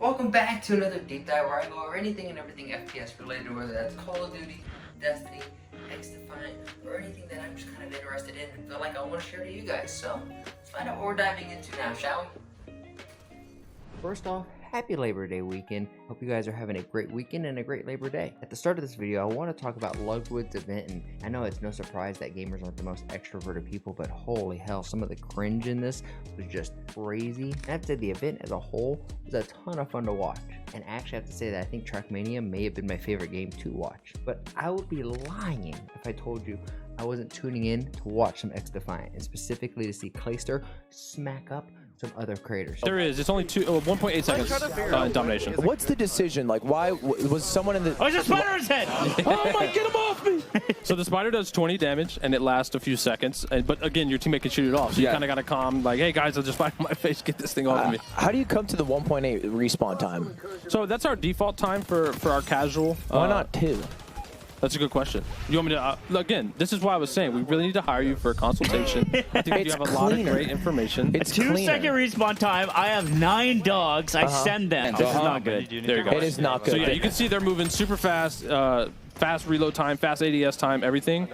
Welcome back to another deep dive where I go over anything and everything FPS related, whether that's Call of Duty, Destiny, Xdefiant, or anything that I'm just kind of interested in and feel like I want to share to you guys. So let's find out what we're diving into now, shall we? First off, happy Labor Day weekend. Hope you guys are having a great weekend and a great Labor Day. At the start of this video, I want to talk about Ludwig's event, and I know it's no surprise that gamers aren't the most extroverted people, but holy hell, some of the cringe in this was just crazy. And I have to say the event as a whole was a ton of fun to watch. And actually I have to say that I think Trackmania may have been my favorite game to watch. But I would be lying if I told you I wasn't tuning in to watch some Xdefiant, and specifically to see Clayster smack up some other creators. There is. It's only 1.8 seconds in domination. What's the decision? Like, why was someone in the... Oh, there's a spider in his head! Oh my, get him off me! So the spider does 20 damage, and it lasts a few seconds. But again, your teammate can shoot it off. So you kind of got to calm, like, hey guys, I'll just spider on my face, get this thing off of me. How do you come to the 1.8 respawn time? So that's our default time for our casual. Why not 2? That's a good question. You want me to, again, this is why I was saying, we really need to hire you for a consultation. I think you have a lot of great information. It's 2-second respawn time. I have 9 dogs. I send them. This is not good. There you go. It is not good. So yeah, you can see they're moving super fast, fast reload time, fast ADS time, everything.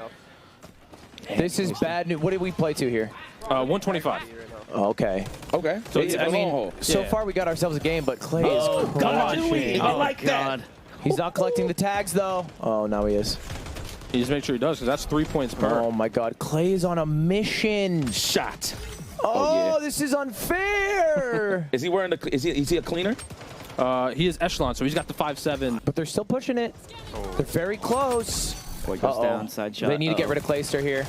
This is bad news. What did we play to here? 125. Okay. Okay. So it's I mean, So far we got ourselves a game, but Clay is crushing. I like that. He's not collecting the tags though. Oh, now he is. You just make sure he does, because that's 3 points per. Oh my God, Clay is on a mission. Shot. Oh, yeah. this is unfair. Is he wearing the? Is he a cleaner? He is echelon, so he's got the 5-7. But they're still pushing it. They're very close. Boy goes down, side shot. They need to get rid of Clayster here.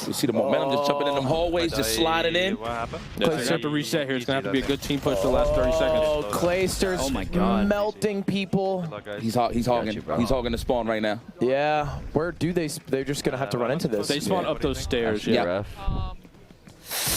You see the momentum just jumping in them hallways, just sliding in. What happened? They're going to have to reset here. It's going to have to be a good team push for the last 30 seconds. Oh, Clayster's Oh my God. melting people. He's hogging. He's hogging the spawn right now. Yeah, where do they? They're just gonna have to run into this. They spawn up those stairs. Yeah.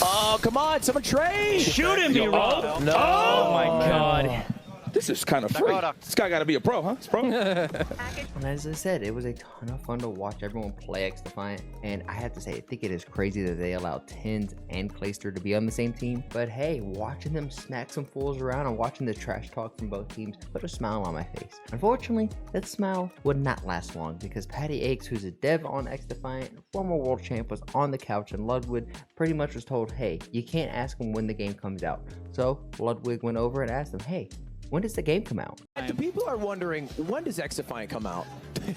Oh, come on, someone trade! Shoot him, B-roll. No. Oh my God. This is kind of free. This guy got to be a pro, huh? It's pro. And as I said, it was a ton of fun to watch everyone play Xdefiant, and I have to say, I think it is crazy that they allowed Tins and Clayster to be on the same team. But hey, watching them smack some fools around and watching the trash talk from both teams put a smile on my face. Unfortunately, that smile would not last long, because Patty Aches, who's a dev on Xdefiant, former world champ, was on the couch, and Ludwig pretty much was told, hey, you can't ask him when the game comes out. So Ludwig went over and asked him, hey, when does the game come out? The people are wondering, when does Xdefiant come out?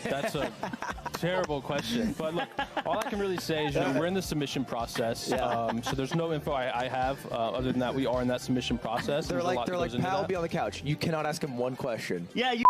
That's a terrible question. But look, all I can really say is, we're in the submission process. So there's no info I have other than that we are in that submission process. They're There's a like, lot that goes into Pal, that. be on the couch. You cannot ask him one question. Yeah, you.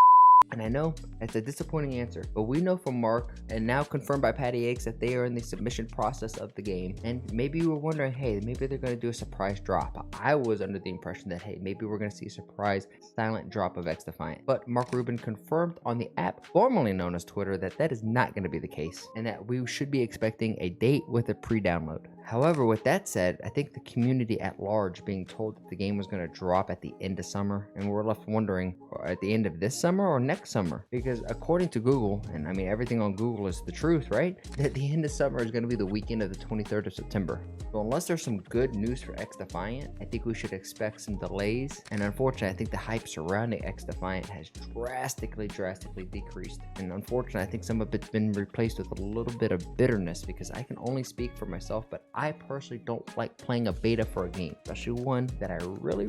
And I know that's a disappointing answer, but we know from Mark, and now confirmed by Patty Aches, that they are in the submission process of the game. And maybe you were wondering, hey, maybe they're going to do a surprise drop. I was under the impression that, hey, maybe we're going to see a surprise silent drop of Xdefiant. But Mark Rubin confirmed on the app, formerly known as Twitter, that that is not going to be the case, and that we should be expecting a date with a pre-download. However, with that said, I think the community at large being told that the game was going to drop at the end of summer, and we're left wondering, at the end of this summer or next summer? Because according to Google, and I mean everything on Google is the truth, right? That the end of summer is going to be the weekend of the 23rd of September. So unless there's some good news for Xdefiant, I think we should expect some delays. And unfortunately, I think the hype surrounding Xdefiant has drastically decreased. And unfortunately, I think some of it's been replaced with a little bit of bitterness, because I can only speak for myself, but I personally don't like playing a beta for a game, especially one that I really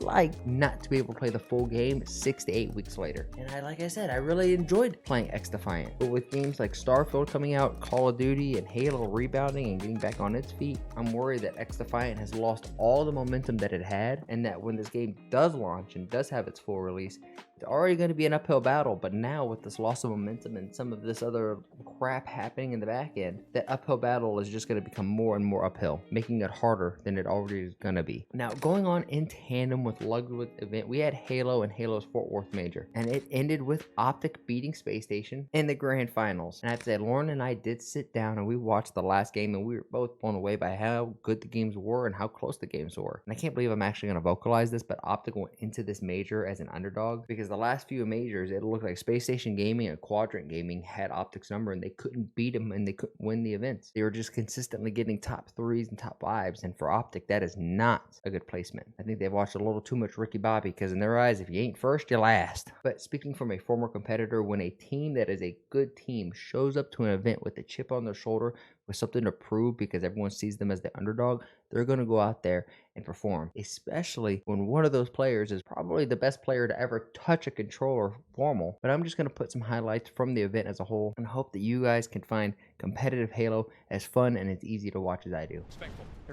like, not to be able to play the full game 6 to 8 weeks later. And like I said, I really enjoyed playing Xdefiant. But with games like Starfield coming out, Call of Duty, and Halo rebounding and getting back on its feet, I'm worried that Xdefiant has lost all the momentum that it had, and that when this game does launch and does have its full release, it's already going to be an uphill battle. But now with this loss of momentum and some of this other crap happening in the back end, that uphill battle is just going to become more and more uphill, making it harder than it already is going to be. Now, going on in tandem with Ludwig's event, we had Halo and Halo's Fort Worth Major, and it ended with OpTic beating Space Station in the grand finals. And I have to say, Lauren and I did sit down and we watched the last game, and we were both blown away by how good the games were and how close the games were. And I can't believe I'm actually going to vocalize this, but OpTic went into this major as an underdog, because the last few majors, it looked like Space Station Gaming and Quadrant Gaming had OpTic's number, and they couldn't beat them, and they couldn't win the events. They were just consistently consistently getting top 3s and top 5s, and for OpTic, that is not a good placement. I think they've watched a little too much Ricky Bobby, because in their eyes, if you ain't first, you're last. But speaking from a former competitor, when a team that is a good team shows up to an event with a chip on their shoulder, with something to prove because everyone sees them as the underdog, they're going to go out there and perform, especially when one of those players is probably the best player to ever touch a controller formal. But I'm just going to put some highlights from the event as a whole and hope that you guys can find competitive Halo as fun and as easy to watch as I do.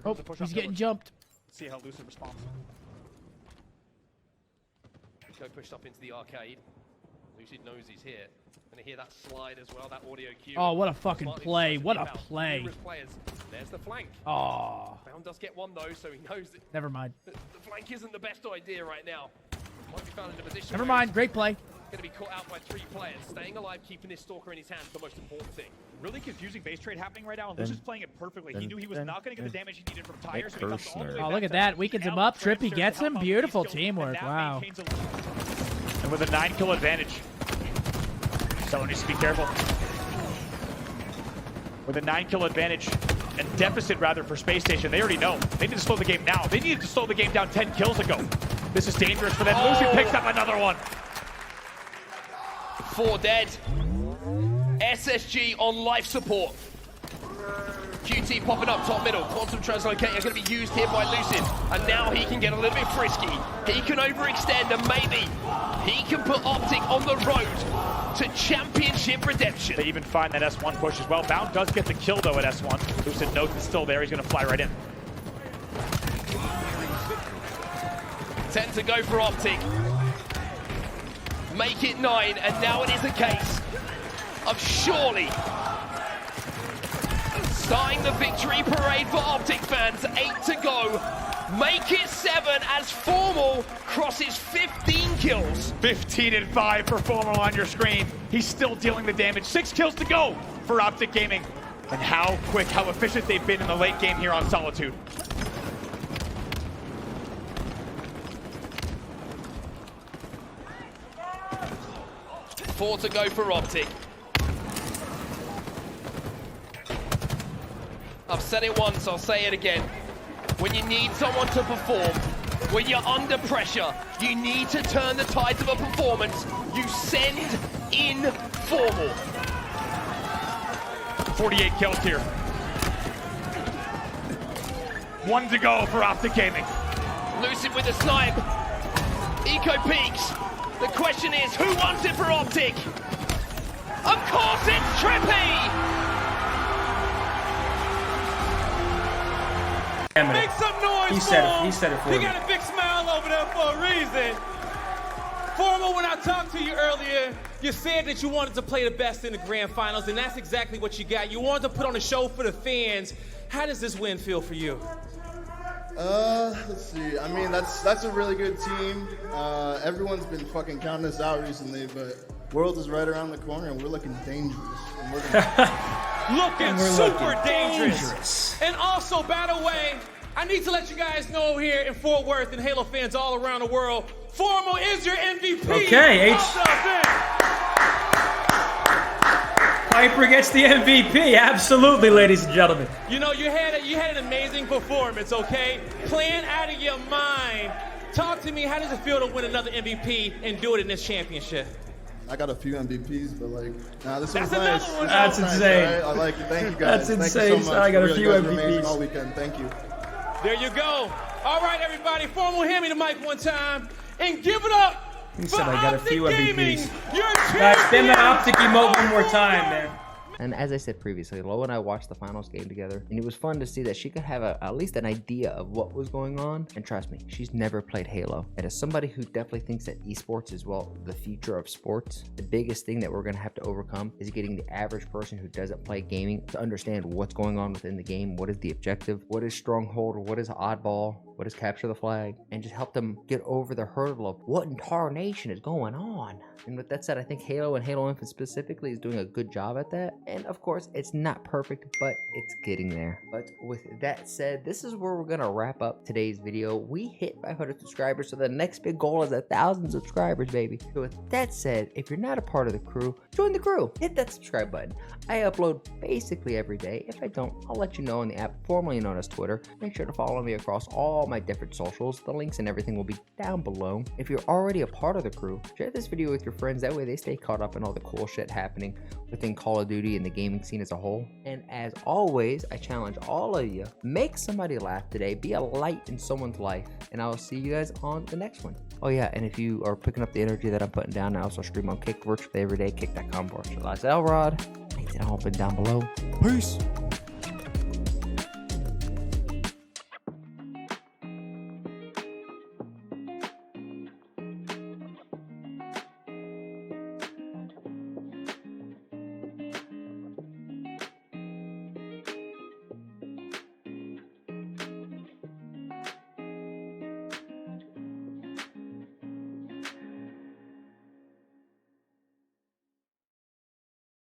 Oh, he's getting jumped. See how Lucid responds. Go pushed up into the arcade. Lucid knows he's here. Gonna hear that slide as well, that audio cue. Oh, what a fucking play. What a play. There's the flank. Oh. Brown does get one though, so he knows that Never mind. the flank isn't the best idea right now. Might be found in a position. Never mind. Great play. Gonna be caught out by 3 players. Staying alive, keeping this stalker in his hands, the most important thing. Really confusing base trade happening right now, and Lucid's playing it perfectly. He knew he was not going to get the damage he needed from Tire, so he comes all the way Oh, back look at to that. us. Weakens Now him up. Transfer Trippy to gets help him. out with Beautiful these skills, teamwork. and that Wow. maintains a- And with a 9-kill advantage. Someone needs to be careful. With a 9-kill advantage and deficit rather for Space Station, they already know. They need to slow the game now. They needed to slow the game down 10 kills ago. This is dangerous for them. Lucid picks up another one. 4 dead. SSG on life support. QT popping up top middle. Quantum Translocator going to be used here by Lucid. And now he can get a little bit frisky. He can overextend and maybe he can put OpTic on the road to championship redemption. They even find that S1 push as well. Bound does get the kill though at S1. Lucid knows it's still there. He's going to fly right in. 10 to go for OpTic. Make it 9, and now it is a case of surely starting the victory parade for OpTic fans. 8 to go. Make it 7 as Formal crosses 15 kills. 15 and 5 for Formal on your screen. He's still dealing the damage. 6 kills to go for OpTic Gaming. And how quick, how efficient they've been in the late game here on Solitude. Four to go for OpTic. I've said it once, I'll say it again. When you need someone to perform, when you're under pressure, you need to turn the tides of a performance. You send in Formal. 48 kills here. 1 to go for OpTic Gaming. Lucid with a snipe. Eco peaks. The question is, who wants it for OpTic? Of course it's Trippy! Make some noise. He said it for me. He got a big smile over there for a reason. Formal, when I talked to you earlier, you said that you wanted to play the best in the grand finals, and that's exactly what you got. You wanted to put on a show for the fans. How does this win feel for you? Let's see. I mean, that's a really good team. Everyone's been fucking counting us out recently, but World is right around the corner, and we're looking dangerous. And we're looking super dangerous. And also, by the way, I need to let you guys know here in Fort Worth and Halo fans all around the world, Formal is your MVP. Okay, Piper gets the MVP. Absolutely, ladies and gentlemen. You know, you had an amazing performance, okay? Playing out of your mind. Talk to me, how does it feel to win another MVP and do it in this championship? I got a few MVPs, but like, nah, this was That's nice. another one. That's insane. Right? I like it. Thank you guys. That's insane. Thank you so much. I got a Really, few you guys were amazing MVPs. all weekend. Thank you. There you go. All right, everybody, Formal, hand me the mic one time and give it up. He said I got a few Gaming, MVPs. your Guys, spin the champion. OpTic emote one more time, man. And as I said previously, Lo and I watched the finals game together, and it was fun to see that she could have at least an idea of what was going on. And trust me, she's never played Halo. And as somebody who definitely thinks that esports is, well, the future of sports, the biggest thing that we're going to have to overcome is getting the average person who doesn't play gaming to understand what's going on within the game. What is the objective? What is stronghold? What is oddball? what is capture the flag, and just help them get over the hurdle of what in tarnation is going on. And with that said, I think Halo and Halo Infinite specifically is doing a good job at that. And of course, it's not perfect, but it's getting there. But with that said, this is where we're gonna wrap up today's video. We hit 500 subscribers, so the next big goal is 1,000 subscribers, baby. So with that said, if you're not a part of the crew, join the crew. Hit that subscribe button. I upload basically every day. If I don't, I'll let you know on the app formerly known as Twitter. Make sure to follow me across all my different socials. The links and everything will be down below. If you're already a part of the crew, share this video with your friends. That way they stay caught up in all the cool shit happening within Call of Duty and the gaming scene as a whole. And as always, I challenge all of you, make somebody laugh today. Be a light in someone's life. And I will see you guys on the next one. Oh yeah, and if you are picking up the energy that I'm putting down, I also stream on Kick virtually every day, kick.com/Elrod. Links it all been down below. Peace.